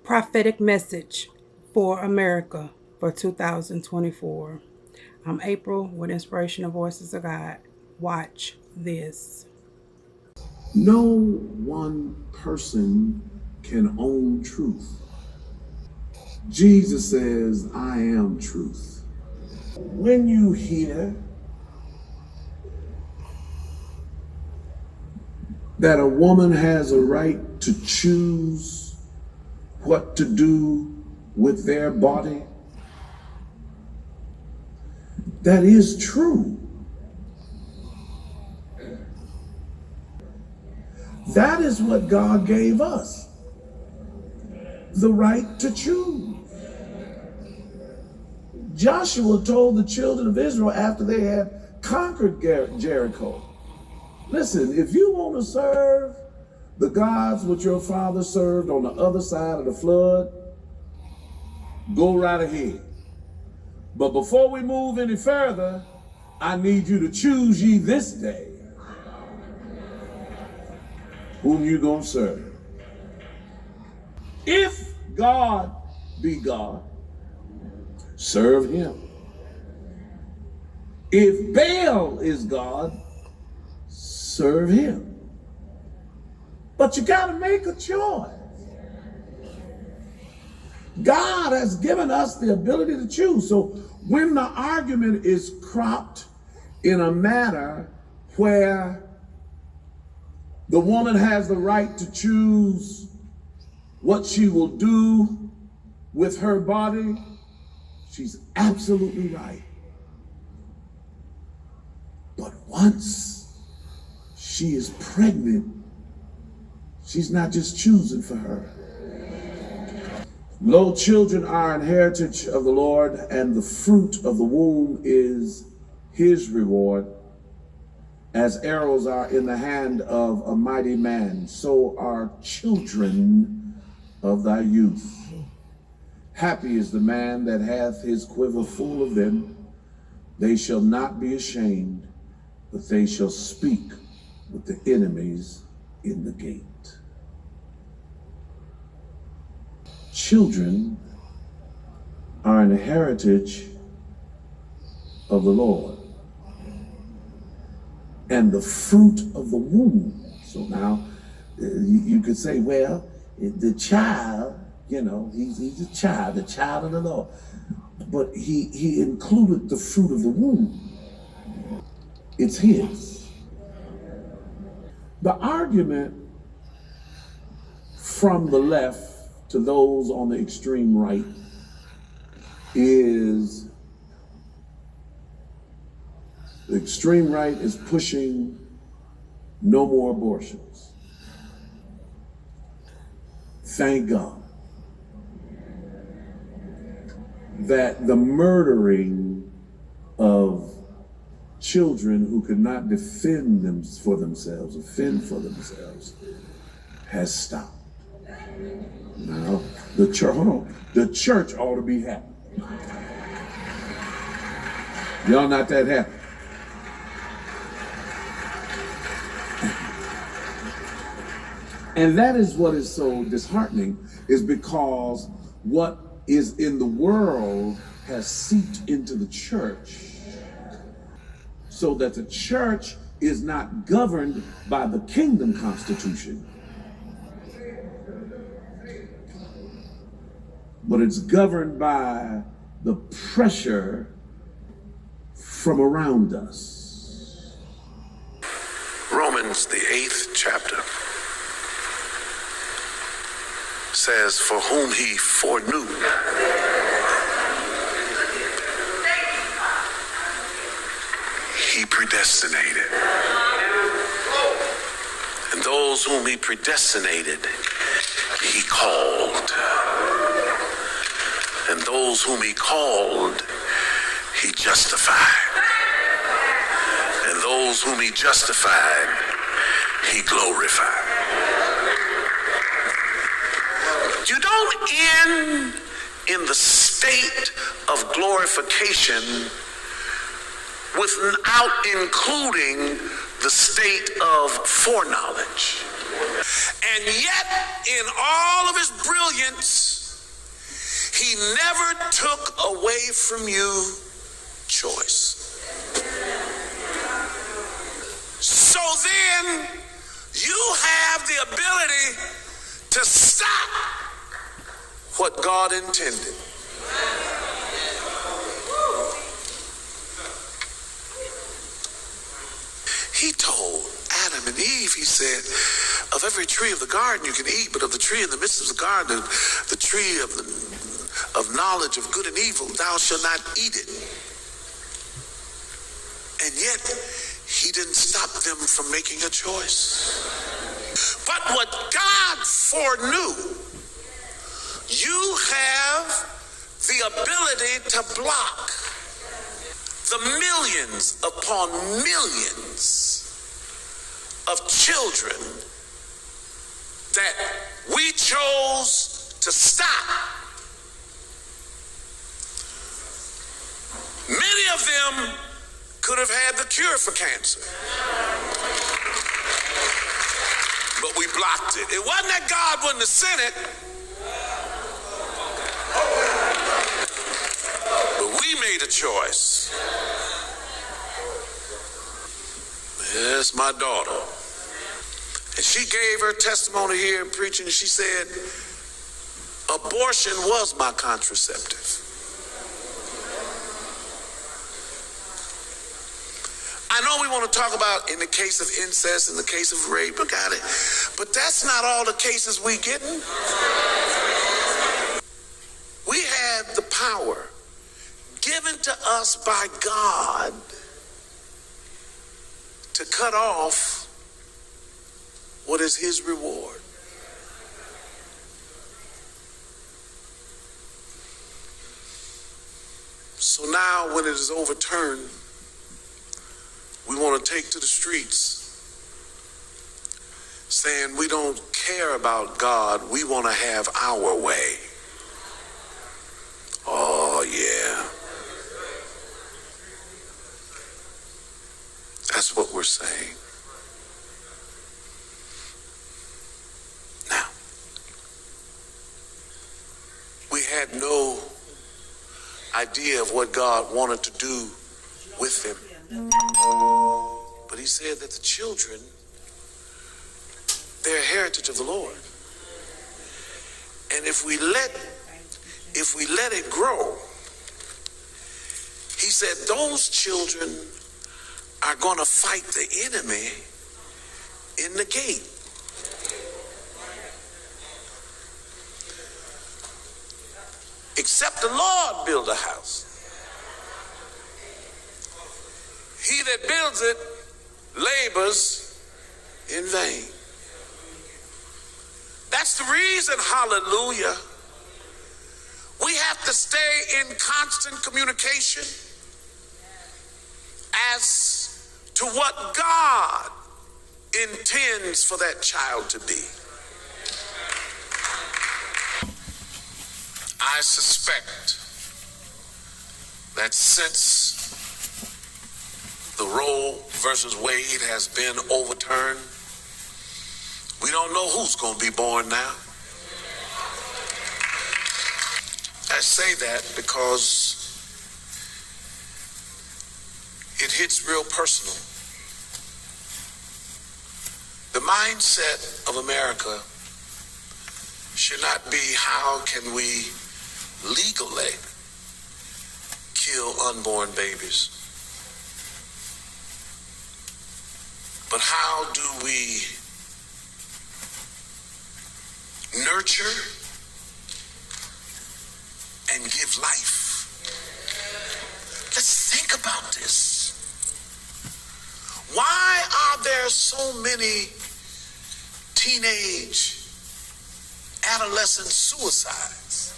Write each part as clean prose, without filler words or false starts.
prophetic message for America for 2024. I'm April with Inspirational Voices of God. Watch this. No one person can own truth. Jesus says, I am truth. When you hear that a woman has a right to choose what to do with their body, that is true. That is what God gave us, the right to choose. Joshua told the children of Israel after they had conquered Jericho, listen, if you want to serve the gods which your father served on the other side of the flood, go right ahead. But before we move any further, I need you to choose ye this day whom you gonna serve. If God be God, serve him. If Baal is God, serve him. But you gotta make a choice. God has given us the ability to choose. So when the argument is cropped in a manner where the woman has the right to choose what she will do with her body, she's absolutely right. But once she is pregnant, she's not just choosing for her. Lo, children are an heritage of the Lord, and the fruit of the womb is his reward. As arrows are in the hand of a mighty man, so are children of thy youth. Happy is the man that hath his quiver full of them. They shall not be ashamed, but they shall speak with the enemies in the gate. Children are an heritage of the Lord, and the fruit of the womb. So now you could say, well, the child, he's a child, the child of the Lord. But he included the fruit of the womb. It's his. The argument from the left to those on the extreme right is the extreme right is pushing no more abortions. Thank God that the murdering of children who could not defend them for themselves, or fend for themselves, has stopped. Now, the church ought to be happy. Y'all not that happy. And that is what is so disheartening, is because what is in the world has seeped into the church, so that the church is not governed by the kingdom constitution, but it's governed by the pressure from around us. Romans, the 8th chapter, says, for whom he foreknew, he predestinated. And those whom he predestinated, he called. And those whom he called, he justified. And those whom he justified, he glorified. You don't end in the state of glorification without including the state of foreknowledge. And yet, in all of his brilliance, he never took away from you choice. So then, you have the ability to stop what God intended. He told Adam and Eve, he said, of every tree of the garden you can eat, but of the tree in the midst of the garden, the tree of knowledge of good and evil, thou shalt not eat it. And yet, he didn't stop them from making a choice. But what God foreknew, you have the ability to block the millions upon millions of children that we chose to stop. Many of them could have had the cure for cancer, but we blocked it. It wasn't that God wouldn't have sent it, but we made a choice. Yes, my daughter. And she gave her testimony here in preaching. She said, abortion was my contraceptive. I know we want to talk about in the case of incest, in the case of rape, I got it. But that's not all the cases we getting. We have the power given to us by God to cut off what is his reward. So now when it is overturned, we want to take to the streets saying we don't care about God, we want to have our way. Oh yeah. That's what we're saying. Now, we had no idea of what God wanted to do with them. But he said that the children, they're a heritage of the Lord. And if we let it grow, he said those children are going to fight the enemy in the gate. Except the Lord build a house, he that builds it labors in vain. That's the reason, hallelujah, we have to stay in constant communication as to what God intends for that child to be. I suspect that since the Roe versus Wade has been overturned, we don't know who's going to be born now. I say that because it hits real personal. The mindset of America should not be how can we legally kill unborn babies, but how do we nurture and give life? Let's think about this. Why are there so many teenage, adolescent suicides?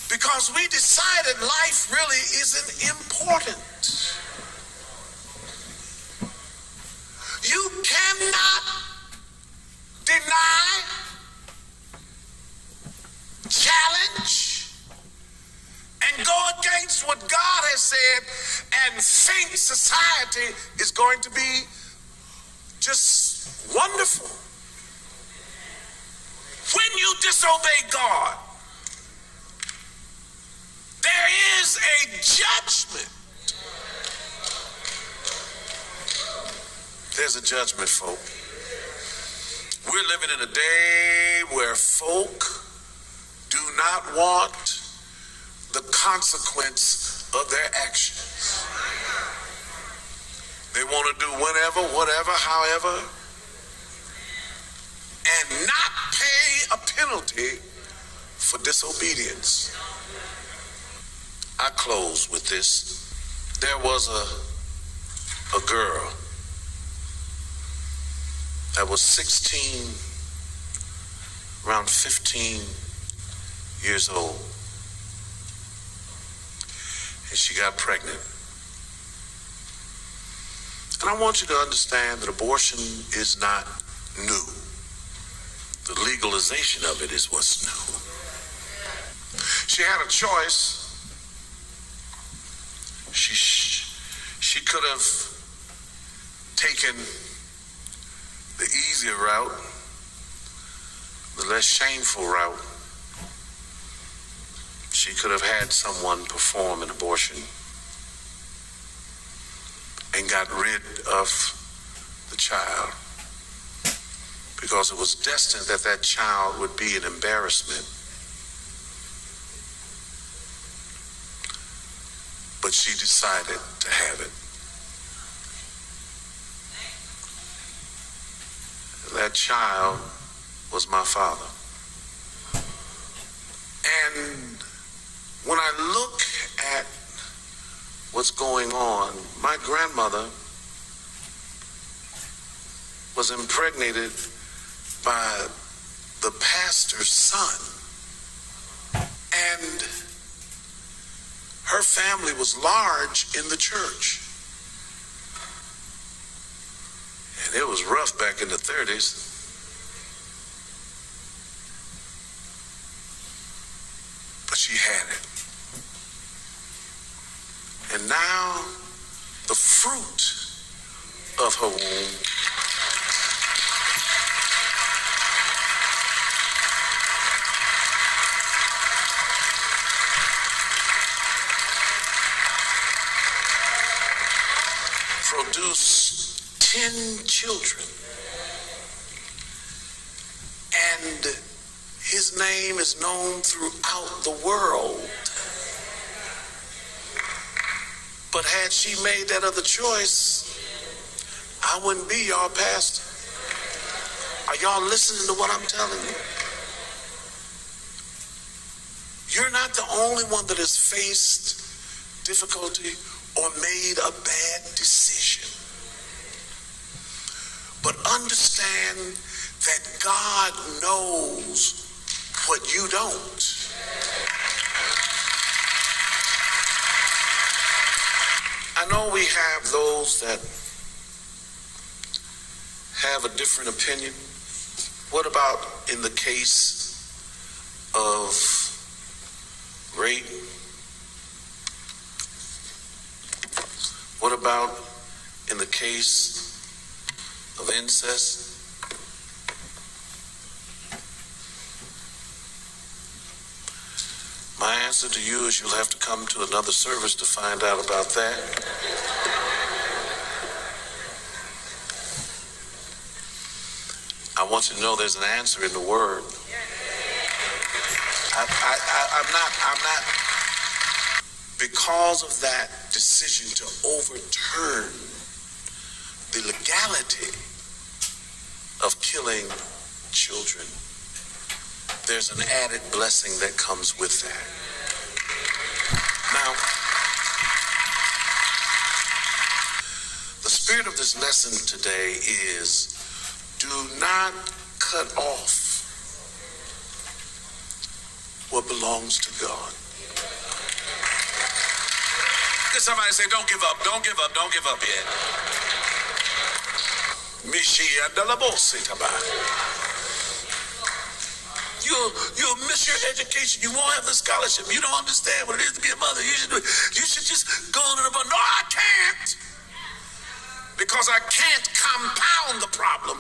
Because we decided life really isn't important. You cannot deny, challenge, and go against what God has said and think society is going to be just wonderful. When you disobey God, there is a judgment. There's a judgment, folk. We're living in a day where folk do not want the consequence of their actions. They want to do whenever, whatever, however, and not pay a penalty for disobedience. I close with this. There was a girl that was 16, around 15 years old, and she got pregnant. And I want you to understand that abortion is not new. The legalization of it is what's new. She had a choice. She could have taken the easier route, the less shameful route. She could have had someone perform an abortion and got rid of the child, because it was destined that that child would be an embarrassment. But she decided to have it. That child was my father. And when I look at what's going on, my grandmother was impregnated by the pastor's son. And her family was large in the church. And it was rough back in the 30s. But she had it. And now the fruit of her womb produced 10 children. And his name is known throughout the world. But had she made that other choice, I wouldn't be y'all pastor. Are y'all listening to what I'm telling you? You're not the only one that has faced difficulty or made a bad decision. But understand that God knows what you don't. I know we have those that have a different opinion. What about in the case of rape? What about in the case of incest? My answer to you is you'll have to come to another service to find out about that. I want you to know there's an answer in the Word. I'm not, because of that decision to overturn the legality of killing children, there's an added blessing that comes with that. Now, the spirit of this lesson today is do not cut off what belongs to God. Can somebody say, don't give up, don't give up, don't give up yet. You'll miss your education. You won't have the scholarship. You don't understand what it is to be a mother. You should just go on and above. No, I can't. because I can't compound the problem.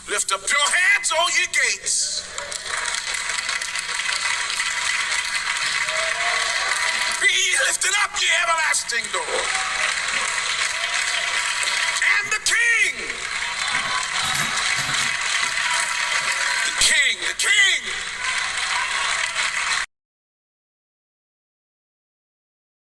Lift up your heads, O ye gates. Be ye lifted up, ye everlasting door. And the King,